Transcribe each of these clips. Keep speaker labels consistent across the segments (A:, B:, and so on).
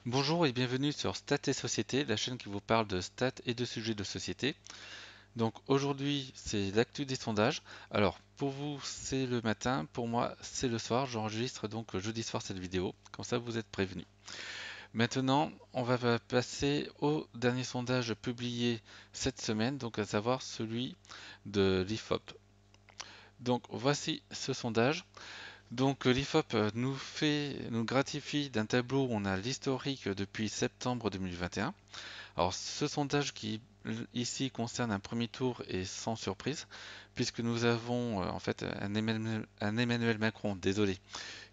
A: Bonjour et bienvenue sur Stats et Société, la chaîne qui vous parle de stats et de sujets de société. Donc aujourd'hui, c'est l'actu des sondages. Alors pour vous, c'est le matin, pour moi, c'est le soir. J'enregistre donc jeudi soir cette vidéo, comme ça vous êtes prévenus. Maintenant, on va passer au dernier sondage publié cette semaine, donc à savoir celui de l'IFOP. Donc voici ce sondage. Donc l'IFOP nous gratifie d'un tableau où on a l'historique depuis septembre 2021. Alors ce sondage qui ici concerne un premier tour est sans surprise, puisque nous avons en fait un Emmanuel Macron, désolé,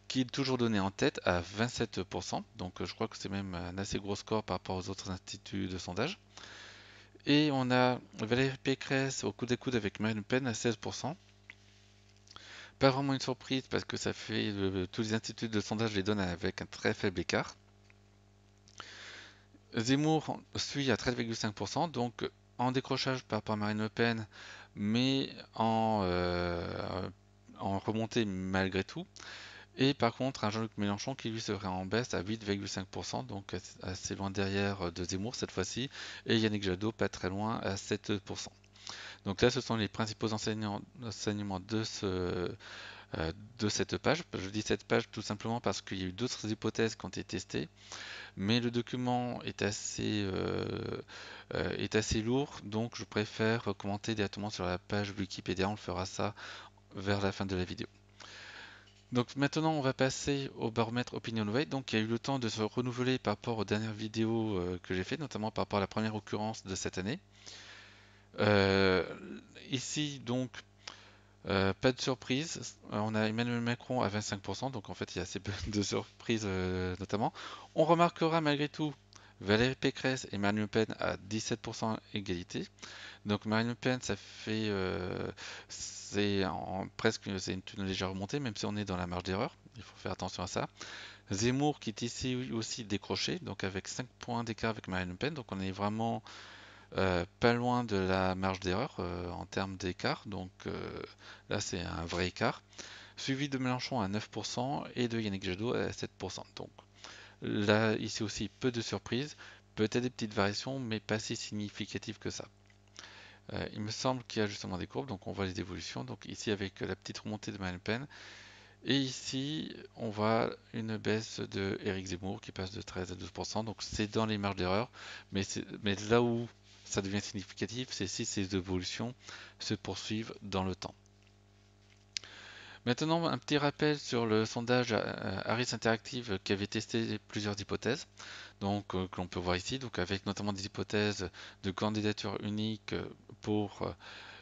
A: qui est toujours donné en tête à 27%. Donc je crois que c'est même un assez gros score par rapport aux autres instituts de sondage. Et on a Valérie Pécresse au coude à coude avec Marine Le Pen à 16%. Pas vraiment une surprise parce que ça fait tous les instituts de sondage les donnent avec un très faible écart. Zemmour suit à 13,5%, donc en décrochage par rapport à Marine Le Pen, mais en remontée malgré tout. Et par contre, un Jean-Luc Mélenchon qui lui serait en baisse à 8,5%, donc assez loin derrière de Zemmour cette fois-ci, et Yannick Jadot pas très loin à 7%. Donc là, ce sont les principaux enseignements euh, de cette page. Je dis cette page tout simplement parce qu'il y a eu d'autres hypothèses qui ont été testées, mais le document est assez lourd, donc je préfère commenter directement sur la page Wikipédia. On le fera ça vers la fin de la vidéo. Donc maintenant, on va passer au baromètre OpinionWay. Donc il y a eu le temps de se renouveler par rapport aux dernières vidéos que j'ai fait, notamment par rapport à la première occurrence de cette année. Euh, Ici, donc, pas de surprise. On a Emmanuel Macron à 25%, donc en fait, il y a assez peu de surprises notamment. On remarquera malgré tout Valérie Pécresse et Marine Le Pen à 17% égalité. Donc Marine Le Pen, ça fait c'est une légère remontée, même si on est dans la marge d'erreur. Il faut faire attention à ça. Zemmour qui est ici aussi décroché, donc avec 5 points d'écart avec Marine Le Pen. Donc on est vraiment pas loin de la marge d'erreur en termes d'écart. Donc là, c'est un vrai écart. Suivi de Mélenchon à 9% et de Yannick Jadot à 7%. Donc là, ici aussi, peu de surprises. Peut-être des petites variations, mais pas si significatives que ça. Il me semble qu'il y a justement des courbes, donc on voit les évolutions. Donc ici avec la petite remontée de Marine Le Pen. Et ici, on voit une baisse de Éric Zemmour qui passe de 13 à 12%. Donc c'est dans les marges d'erreur. Mais là où ça devient significatif, c'est si ces évolutions se poursuivent dans le temps. Maintenant, un petit rappel sur le sondage Harris Interactive qui avait testé plusieurs hypothèses, donc que l'on peut voir ici, donc avec notamment des hypothèses de candidature unique pour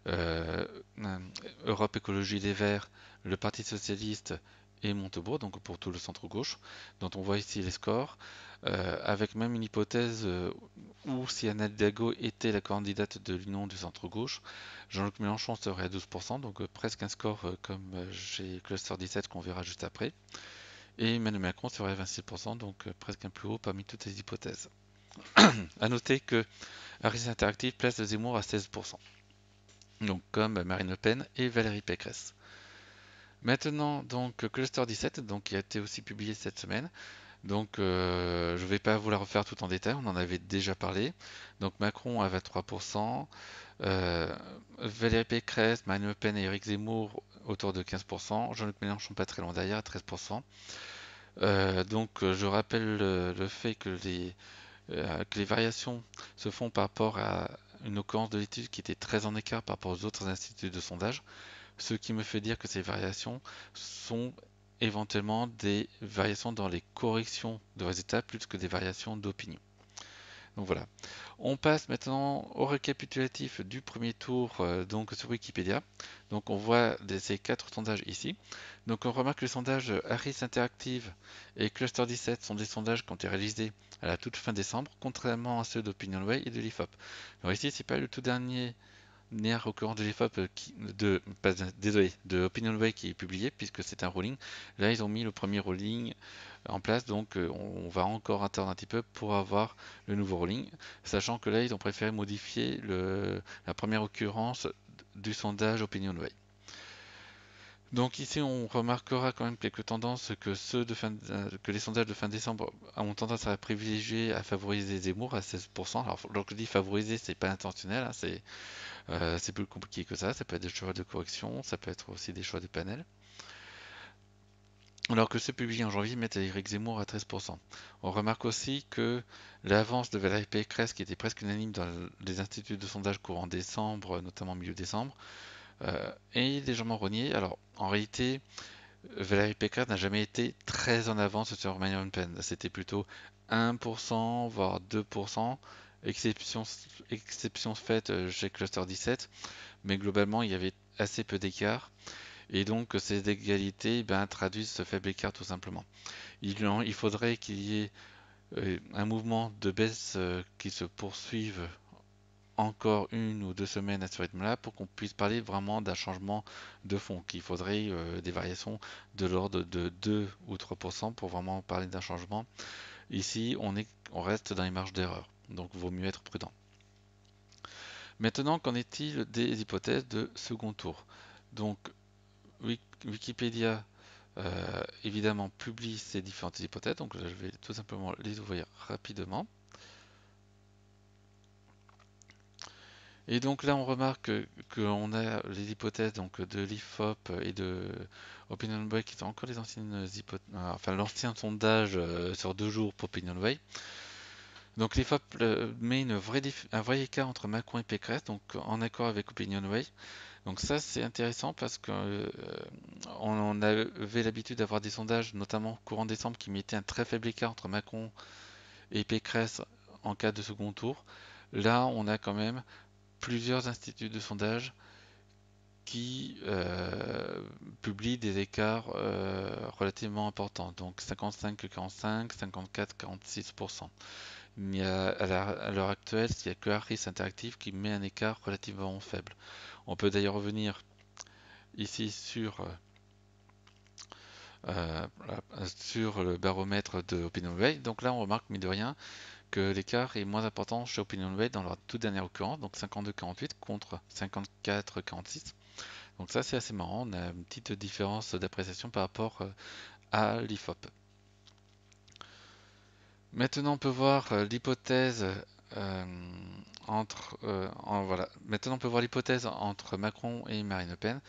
A: euh, euh, Europe Écologie Les Verts, le Parti Socialiste et Montebourg, donc pour tout le centre-gauche, dont on voit ici les scores, avec même une hypothèse où si Anne Hidalgo était la candidate de l'Union du centre-gauche, Jean-Luc Mélenchon serait à 12%, donc presque un score comme chez Cluster 17 qu'on verra juste après, et Emmanuel Macron serait à 26%, donc presque un plus haut parmi toutes les hypothèses. A noter que Harris Interactive place Zemmour à 16%, donc comme Marine Le Pen et Valérie Pécresse. Maintenant, donc Cluster 17, donc, qui a été aussi publié cette semaine. Donc, je ne vais pas vous la refaire tout en détail, on en avait déjà parlé. Donc, Macron à 23%, Valérie Pécresse, Marine Le Pen et Éric Zemmour autour de 15%, Jean-Luc Mélenchon pas très loin derrière à 13%. Je rappelle le fait que les variations se font par rapport à une occurrence de l'étude qui était très en écart par rapport aux autres instituts de sondage. Ce qui me fait dire que ces variations sont éventuellement des variations dans les corrections de résultats plus que des variations d'opinion. Donc voilà. On passe maintenant au récapitulatif du premier tour donc sur Wikipédia. Donc on voit ces quatre sondages ici. Donc on remarque que les sondages Harris Interactive et Cluster 17 sont des sondages qui ont été réalisés à la toute fin décembre, contrairement à ceux d'OpinionWay et de l'IFOP. Alors ici, c'est pas le tout dernier occurrence de l'IFOP désolé, de OpinionWay qui est publié puisque c'est un rolling. Là, ils ont mis le premier rolling en place, donc on va encore attendre un petit peu pour avoir le nouveau rolling, sachant que là, ils ont préféré modifier la première occurrence du sondage OpinionWay. Donc ici, on remarquera quand même quelques tendances que les sondages de fin décembre ont tendance à privilégier, à favoriser Zemmour à 16%. Alors, lorsque je dis favoriser, c'est pas intentionnel, hein, c'est plus compliqué que ça. Ça peut être des choix de correction, ça peut être aussi des choix de panel. Alors que ceux publiés en janvier mettent Éric Zemmour à 13%. On remarque aussi que l'avance de Valérie Pécresse, qui était presque unanime dans les instituts de sondage courant décembre, notamment milieu décembre, est légèrement reniée. Alors, en réalité, Valérie Pécresse n'a jamais été très en avance sur Marine Le Pen. C'était plutôt 1%, voire 2%, exception, exception faite chez Cluster 17, mais globalement, il y avait assez peu d'écart. Et donc, ces égalités traduisent ce faible écart tout simplement. Il faudrait qu'il y ait un mouvement de baisse qui se poursuive encore 1 ou 2 semaines à ce rythme-là pour qu'on puisse parler vraiment d'un changement de fond, qu'il faudrait des variations de l'ordre de 2 ou 3% pour vraiment parler d'un changement. Ici, on reste dans les marges d'erreur, donc il vaut mieux être prudent. Maintenant, qu'en est-il des hypothèses de second tour? Donc, Wikipédia évidemment publie ces différentes hypothèses, donc je vais tout simplement les ouvrir rapidement. Et donc là, on remarque qu'on a les hypothèses donc, de l'IFOP et de OpinionWay qui sont encore les anciennes hypothèses, enfin l'ancien sondage sur 2 jours pour OpinionWay. Donc l'IFOP met un vrai écart entre Macron et Pécresse, donc en accord avec OpinionWay. Donc ça, c'est intéressant parce qu'on on avait l'habitude d'avoir des sondages, notamment courant décembre, qui mettaient un très faible écart entre Macron et Pécresse en cas de second tour. Là, on a quand même plusieurs instituts de sondage qui publient des écarts relativement importants, donc 55-45, 54-46%. Mais à l'heure actuelle, il n'y a que Harris Interactive qui met un écart relativement faible. On peut d'ailleurs revenir ici euh, sur le baromètre de OpinionWay. Donc là, on remarque, mine de rien, que l'écart est moins important chez OpinionWay dans leur toute dernière occurrence, donc 52-48 contre 54-46. Donc ça, c'est assez marrant. On a une petite différence d'appréciation par rapport à l'IFOP. Maintenant, on peut voir l'hypothèse voilà. Maintenant, on peut voir l'hypothèse entre Macron et Marine Le Pen.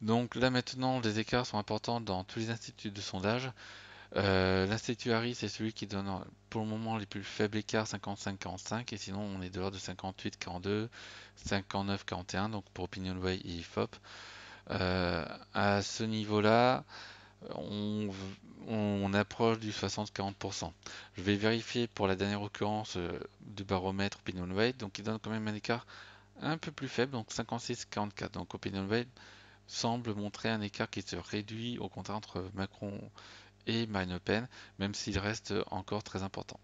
A: Donc là, maintenant, les écarts sont importants dans tous les instituts de sondage. L'Institut Harris c'est celui qui donne pour le moment les plus faibles écarts 55-45 et sinon on est de l'ordre de 58-42, 59-41 donc pour OpinionWay et IFOP. À ce niveau-là, on, on approche du 60-40%. Je vais vérifier pour la dernière occurrence du baromètre OpinionWay, donc il donne quand même un écart un peu plus faible, donc 56-44. Donc OpinionWay semble montrer un écart qui se réduit au contraire entre Macron et Marine Le Pen, même s'il reste encore très important.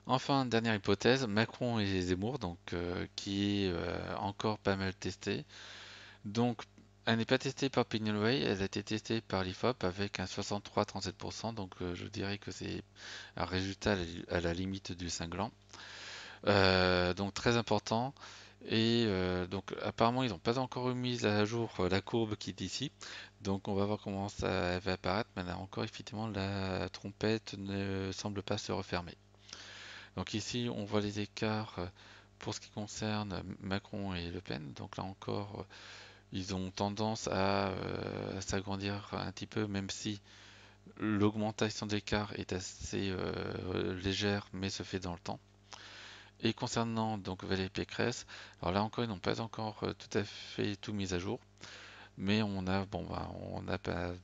A: Enfin, dernière hypothèse, Macron et Zemmour, donc, qui est encore pas mal testée. Donc, elle n'est pas testée par Opinionway, elle a été testée par l'IFOP avec un 63-37%, donc je dirais que c'est un résultat à la limite du cinglant. Donc très important. Et donc apparemment ils n'ont pas encore remis à jour la courbe qui est ici. Donc on va voir comment ça va apparaître. Mais là encore effectivement la trompette ne semble pas se refermer. Donc ici on voit les écarts pour ce qui concerne Macron et Le Pen. Donc là encore ils ont tendance à s'agrandir un petit peu même si l'augmentation d'écart est assez légère mais se fait dans le temps. Et concernant donc Valérie Pécresse, alors là encore ils n'ont pas encore tout à fait tout mis à jour, mais on a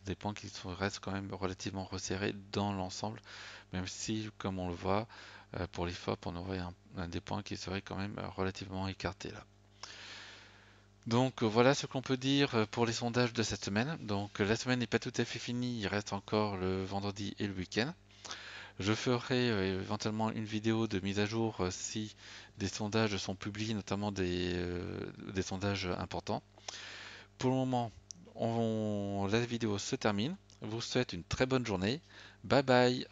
A: des points qui restent quand même relativement resserrés dans l'ensemble, même si comme on le voit pour l'IFOP on aurait un des points qui serait quand même relativement écarté là. Donc voilà ce qu'on peut dire pour les sondages de cette semaine. Donc la semaine n'est pas tout à fait finie, il reste encore le vendredi et le week-end. Je ferai éventuellement une vidéo de mise à jour si des sondages sont publiés, notamment des sondages importants. Pour le moment, la vidéo se termine. Je vous souhaite une très bonne journée. Bye bye.